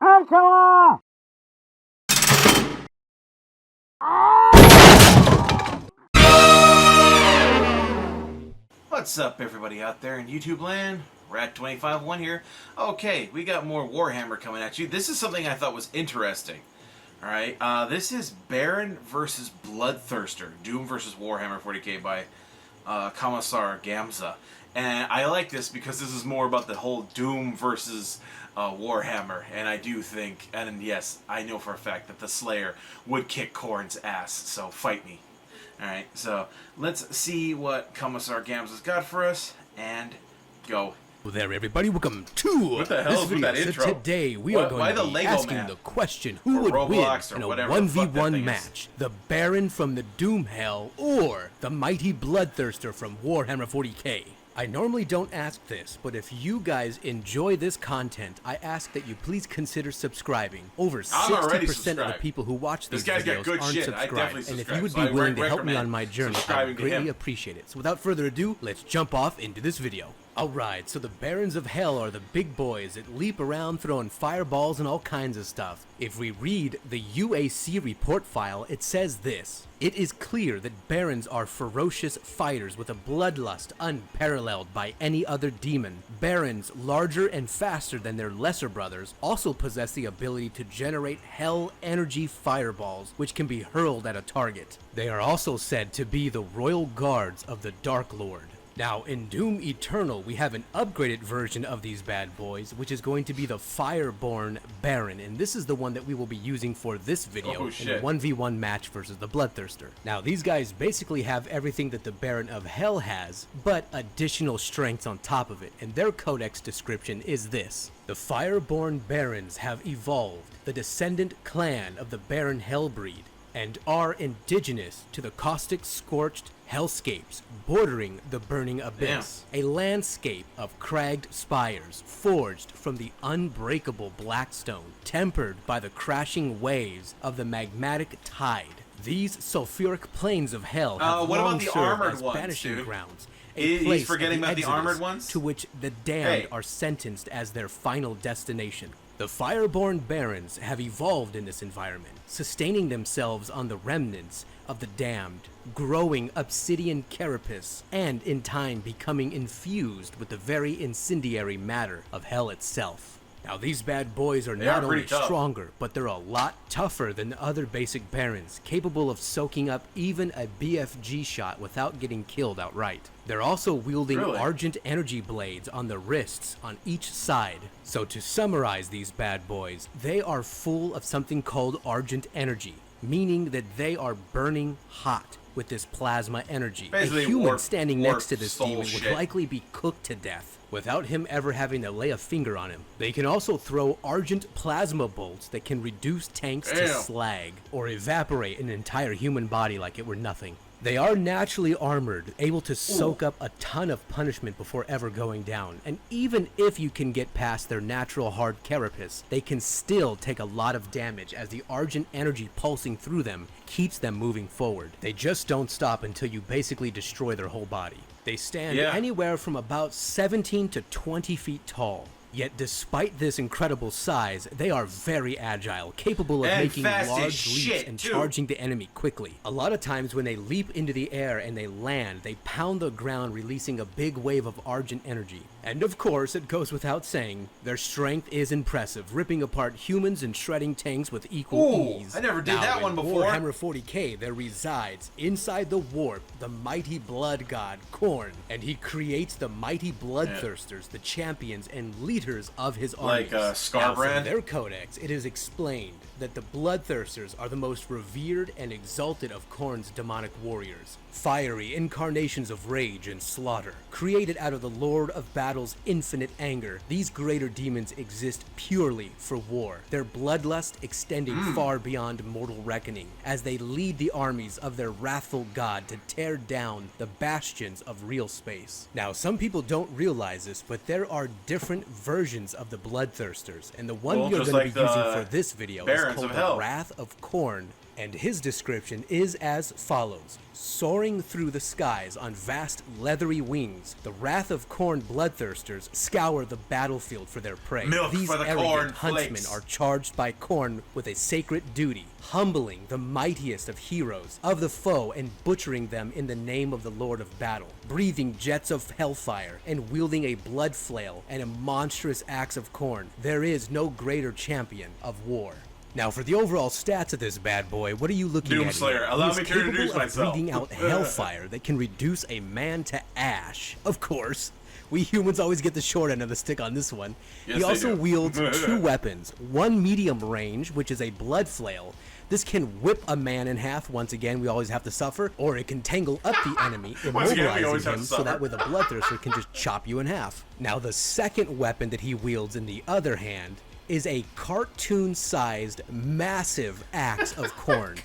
Hunter! What's up, everybody out there in YouTube land? Rat251 here. Okay, we got more Warhammer coming at you. This is something I thought was interesting. Alright, this is Baron versus Bloodthirster. Doom versus Warhammer 40k by Commissar Gamza. And I like this because this is more about the whole Doom versus Warhammer. And I do think, and yes, I know for a fact that the Slayer would kick Khorne's ass. So fight me. Alright, so let's see what Commissar Gamza's got for us, and go. Hello there, everybody. Welcome to What the hell this is video. with that intro? So today we are going to be asking the question, who would win in a 1v1 match? The Baron from the Doom Hell or the mighty Bloodthirster from Warhammer 40k? I normally don't ask this, but if you guys enjoy this content, I ask that you please consider subscribing. Over 60% of the people who watch these videos aren't subscribed, and if you would be willing to help me on my journey, I would greatly appreciate it. So without further ado, let's jump off into this video. Alright, so the Barons of Hell are the big boys that leap around throwing fireballs and all kinds of stuff. If we read the UAC report file, it says this: it is clear that Barons are ferocious fighters with a bloodlust unparalleled by any other demon. Barons, larger and faster than their lesser brothers, also possess the ability to generate hell energy fireballs, which can be hurled at a target. They are also said to be the royal guards of the Dark Lord. Now, in Doom Eternal, we have an upgraded version of these bad boys, which is going to be the Fireborn Baron, and this is the one that we will be using for this video in a 1v1 match versus the Bloodthirster. Now, these guys basically have everything that the Baron of Hell has, but additional strengths on top of it, and their codex description is this: the Fireborn Barons have evolved, the descendant clan of the Baron Hellbreed, and are indigenous to the caustic scorched hellscapes bordering the burning abyss. A landscape of cragged spires forged from the unbreakable blackstone, tempered by the crashing waves of the magmatic tide. These sulfuric plains of hell have long served as banishing grounds. He's forgetting about the armored ones? To which the damned are sentenced as their final destination. The Fireborn Barons have evolved in this environment, sustaining themselves on the remnants of the damned, growing obsidian carapace, and in time becoming infused with the very incendiary matter of hell itself. Now, these bad boys are not only stronger, but they're a lot tougher than the other basic Barons, capable of soaking up even a BFG shot without getting killed outright. They're also wielding Argent energy blades on the wrists on each side. So to summarize these bad boys, they are full of something called Argent energy, meaning that they are burning hot with this plasma energy. Basically, a human standing next to this demon would likely be cooked to death without him ever having to lay a finger on him. They can also throw Argent plasma bolts that can reduce tanks to slag or evaporate an entire human body like it were nothing. They are naturally armored, able to soak up a ton of punishment before ever going down, and even if you can get past their natural hard carapace, they can still take a lot of damage as the Argent energy pulsing through them keeps them moving forward. They just don't stop until you basically destroy their whole body. They stand anywhere from about 17 to 20 feet tall. Yet despite this incredible size, they are very agile, capable of making large leaps and charging the enemy quickly. A lot of times when they leap into the air and they land, they pound the ground, releasing a big wave of Argent energy. And of course, it goes without saying, their strength is impressive, ripping apart humans and shredding tanks with equal ease. I never did that one before. In Warhammer 40k, there resides, inside the warp, the mighty blood god, Khorne, and he creates the mighty Bloodthirsters, the champions and leaders of his armies. Like Scarbrand? From their codex, it is explained that the Bloodthirsters are the most revered and exalted of Khorne's demonic warriors. Fiery incarnations of rage and slaughter, created out of the Lord of Battle's infinite anger, these greater demons exist purely for war, their bloodlust extending far beyond mortal reckoning, as they lead the armies of their wrathful god to tear down the bastions of real space. Now, some people don't realize this, but there are different versions of the Bloodthirsters, and the one we are going to be using for this video is called the Wrath of Khorne And his description is as follows. Soaring through the skies on vast leathery wings, the Wrath of Khorne bloodthirsters scour the battlefield for their prey. Milk These for the arrogant corn huntsmen flakes. are charged by Khorne with a sacred duty, humbling the mightiest of heroes of the foe and butchering them in the name of the Lord of Battle, breathing jets of hellfire and wielding a blood flail and a monstrous axe of Khorne. There is no greater champion of war. Now, for the overall stats of this bad boy, what are you looking at here? Doomslayer, allow me to introduce myself. Breathing out hellfire that can reduce a man to ash. Of course. We humans always get the short end of the stick on this one. Yes, he also do. wields 2 weapons. One medium range, which is a blood flail. This can whip a man in half. Once again, we always have to suffer. Or it can tangle up the enemy, immobilizing him so that way the Bloodthirster can just chop you in half. Now, the second weapon that he wields in the other hand is a cartoon-sized, massive axe of Khorne.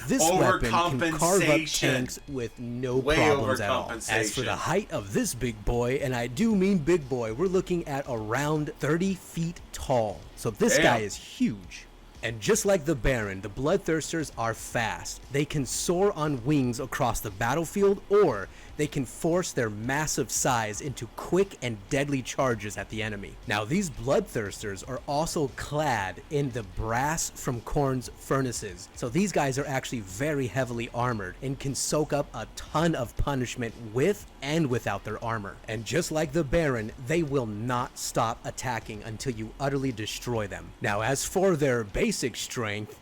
This weapon can carve up tanks with no problems at all. As for the height of this big boy, and I do mean big boy, we're looking at around 30 feet tall. So this guy is huge. And just like the Baron, the Bloodthirsters are fast. They can soar on wings across the battlefield, or they can force their massive size into quick and deadly charges at the enemy. Now, these Bloodthirsters are also clad in the brass from Khorne's furnaces. So these guys are actually very heavily armored and can soak up a ton of punishment with and without their armor. And just like the Baron, they will not stop attacking until you utterly destroy them. Now, as for their basic strength,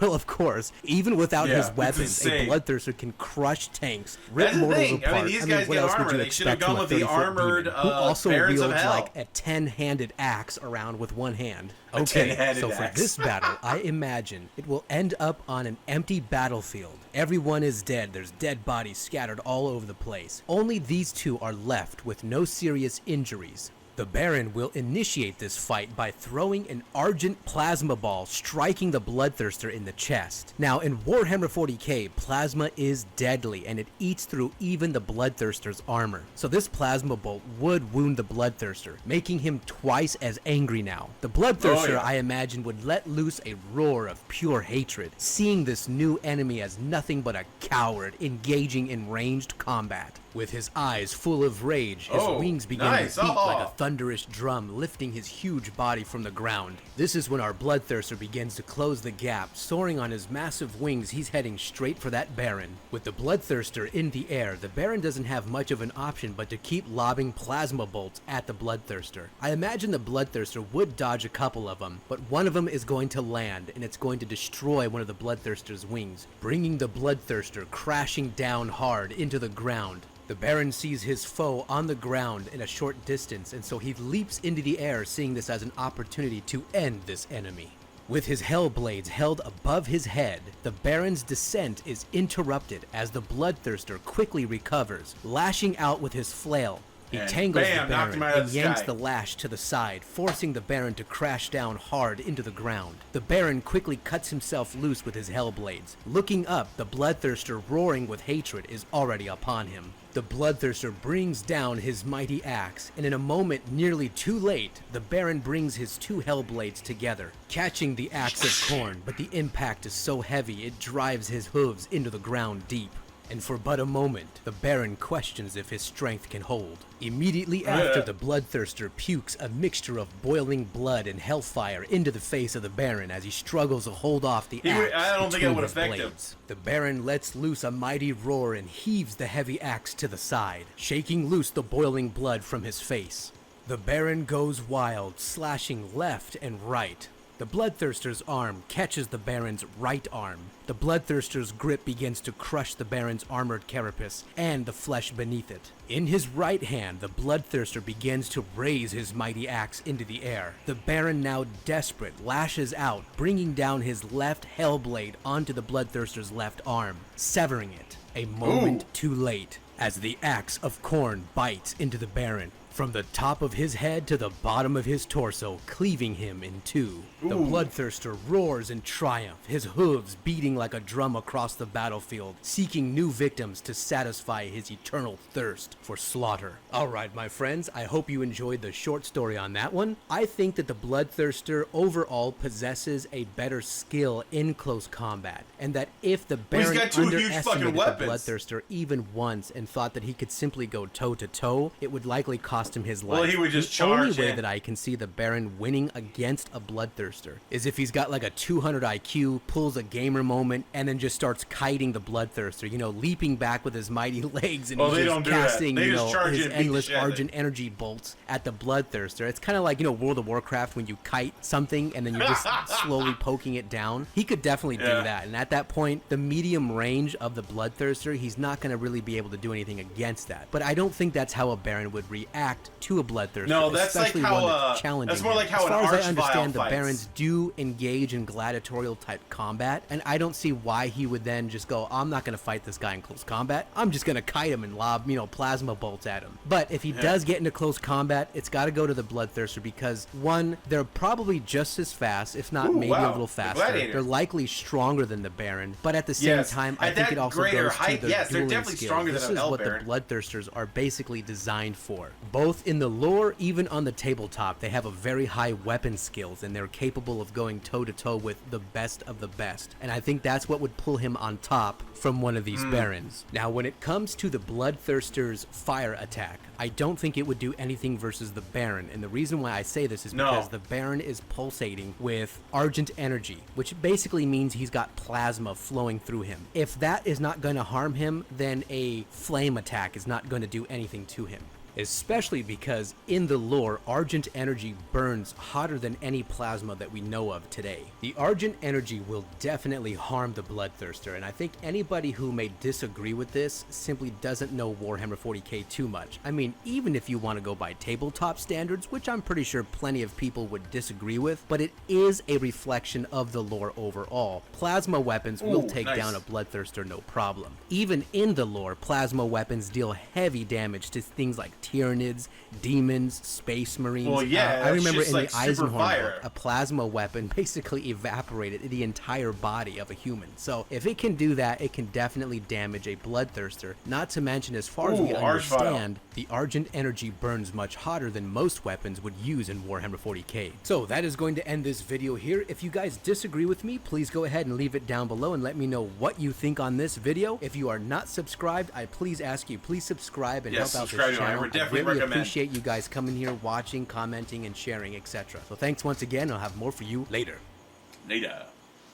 well, of course, even without his weapons, a Bloodthirster can crush tanks, rip mortals apart. I mean, these guys get armor. They should have gone with the armored who also Barons wields of Hell. like a 10-handed axe around with one hand. Okay, so for this battle, I imagine it will end up on an empty battlefield. Everyone is dead. There's dead bodies scattered all over the place. Only these two are left with no serious injuries. The Baron will initiate this fight by throwing an argent plasma ball, striking the Bloodthirster in the chest. Now, in Warhammer 40k, plasma is deadly, and it eats through even the Bloodthirster's armor. So this plasma bolt would wound the Bloodthirster, making him twice as angry now. The Bloodthirster, I imagine, would let loose a roar of pure hatred, seeing this new enemy as nothing but a coward engaging in ranged combat. With his eyes full of rage, his wings begin to beat like a thunderous drum, lifting his huge body from the ground. This is when our Bloodthirster begins to close the gap. Soaring on his massive wings, he's heading straight for that Baron. With the Bloodthirster in the air, the Baron doesn't have much of an option but to keep lobbing plasma bolts at the Bloodthirster. I imagine the Bloodthirster would dodge a couple of them, but one of them is going to land, and it's going to destroy one of the Bloodthirster's wings, bringing the Bloodthirster crashing down hard into the ground. The Baron sees his foe on the ground in a short distance, and so he leaps into the air, seeing this as an opportunity to end this enemy. With his Hellblades held above his head, the Baron's descent is interrupted as the Bloodthirster quickly recovers, lashing out with his flail. He tangles the Baron and yanks the lash to the side, forcing the Baron to crash down hard into the ground. The Baron quickly cuts himself loose with his Hellblades. Looking up, the Bloodthirster, roaring with hatred, is already upon him. The Bloodthirster brings down his mighty axe, and in a moment nearly too late, the Baron brings his 2 Hellblades together, catching the axe of Khorne, but the impact is so heavy it drives his hooves into the ground deep. And for but a moment, the Baron questions if his strength can hold. Immediately after, the Bloodthirster pukes a mixture of boiling blood and hellfire into the face of the Baron as he struggles to hold off the axe. I don't think it would affect him. The Baron lets loose a mighty roar and heaves the heavy axe to the side, shaking loose the boiling blood from his face. The Baron goes wild, slashing left and right. The Bloodthirster's arm catches the Baron's right arm. The Bloodthirster's grip begins to crush the Baron's armored carapace and the flesh beneath it. In his right hand, the Bloodthirster begins to raise his mighty axe into the air. The Baron, now desperate, lashes out, bringing down his left Hellblade onto the Bloodthirster's left arm, severing it. A moment too late, as the axe of Khorne bites into the Baron, from the top of his head to the bottom of his torso, cleaving him in two. The Bloodthirster roars in triumph, his hooves beating like a drum across the battlefield, seeking new victims to satisfy his eternal thirst for slaughter. Alright, my friends, I hope you enjoyed the short story on that one. I think that the Bloodthirster overall possesses a better skill in close combat, and that if the Baron underestimated the Bloodthirster even once and thought that he could simply go toe-to-toe, it would likely cost him his life. Well, he would just charge. The only way that I can see the Baron winning against a Bloodthirster is if he's got like a 200 IQ, pulls a gamer moment, and then just starts kiting the Bloodthirster, you know, leaping back with his mighty legs and he's just casting, you know, his endless Argent energy bolts at the Bloodthirster. It's kind of like, you know, World of Warcraft when you kite something and then you're just slowly poking it down. He could definitely do that, and at that point, the medium range of the Bloodthirster, he's not going to really be able to do anything against that. But I don't think that's how a Baron would react to a Bloodthirster. No, that's like how that's more like how an Archvile fights. As far as I understand, the Barons do engage in gladiatorial type combat, and I don't see why he would then just go, I'm not going to fight this guy in close combat. I'm just going to kite him and lob, you know, plasma bolts at him. But if he does get into close combat, it's got to go to the Bloodthirster because, one, they're probably just as fast, if not maybe a little faster. They're likely stronger than the Baron, but at the same time, I think it also goes to their dueling skills. This is what the Bloodthirsters are basically designed for. Both in the lore, even on the tabletop, they have a very high weapon skills, and they're capable of going toe-to-toe with the best of the best. And I think that's what would pull him on top from one of these Barons. Now, when it comes to the Bloodthirster's fire attack, I don't think it would do anything versus the Baron, and the reason why I say this is because the Baron is pulsating with Argent energy, which basically means he's got plasma flowing through him. If that is not going to harm him, then a flame attack is not going to do anything to him. Especially because in the lore, Argent energy burns hotter than any plasma that we know of today. The Argent energy will definitely harm the Bloodthirster, and I think anybody who may disagree with this simply doesn't know Warhammer 40k too much. I mean, even if you want to go by tabletop standards, which I'm pretty sure plenty of people would disagree with, but it is a reflection of the lore overall. Plasma weapons will take down a Bloodthirster no problem. Even in the lore, plasma weapons deal heavy damage to things like Tyranids, demons, space marines. Well, yeah, I remember in the Eisenhorn book, a plasma weapon basically evaporated the entire body of a human. So if it can do that, it can definitely damage a Bloodthirster. Not to mention, as far as we understand, the Argent energy burns much hotter than most weapons would use in Warhammer 40k. So that is going to end this video here. If you guys disagree with me, please go ahead and leave it down below and let me know what you think on this video. If you are not subscribed, I please ask you, please subscribe and help out this channel. I really appreciate you guys coming here, watching, commenting, and sharing, etc. So thanks once again. I'll have more for you later.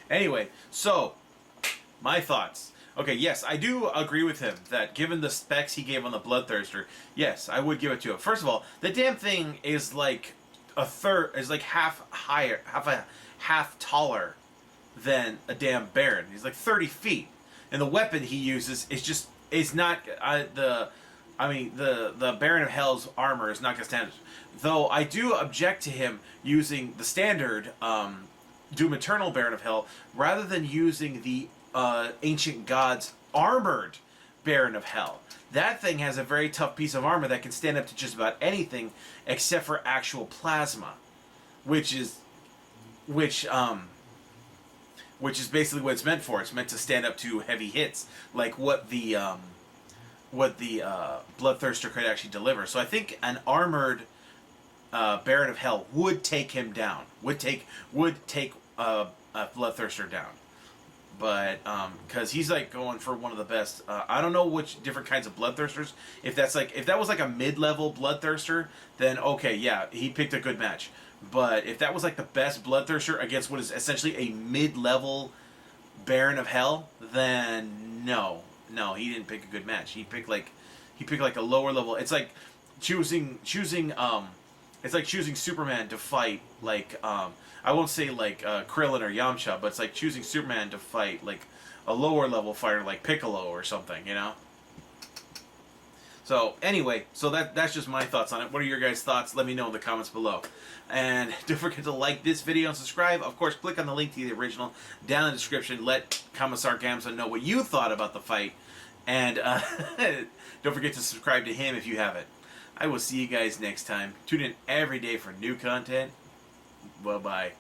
Anyway, so my thoughts. Okay, yes, I do agree with him that given the specs he gave on the Bloodthirster, yes, I would give it to him. First of all, the damn thing is like half higher, half taller than a damn Baron. He's like 30 feet, and the weapon he uses is not the Baron of Hell's armor is not going to stand. Though I do object to him using the standard Doom Eternal Baron of Hell rather than using the Ancient Gods armored Baron of Hell. That thing has a very tough piece of armor that can stand up to just about anything except for actual plasma, which is basically what it's meant for. It's meant to stand up to heavy hits, like what the Bloodthirster could actually deliver. So I think an armored Baron of Hell would take him down. Would take a Bloodthirster down. But because he's like going for one of the best. I don't know which different kinds of Bloodthirsters. If that was like a mid-level Bloodthirster, then okay, yeah, he picked a good match. But if that was like the best Bloodthirster against what is essentially a mid-level Baron of Hell, then no, he didn't pick a good match. He picked like a lower level. It's like choosing Superman to fight like I won't say like Krillin or Yamcha, but it's like choosing Superman to fight like a lower level fighter like Piccolo or something, you know? So anyway, that's just my thoughts on it. What are your guys' thoughts? Let me know in the comments below. And don't forget to like this video and subscribe. Of course, click on the link to the original down in the description. Let Commissar Gamza know what you thought about the fight. And don't forget to subscribe to him if you haven't. I will see you guys next time. Tune in every day for new content. Bye-bye.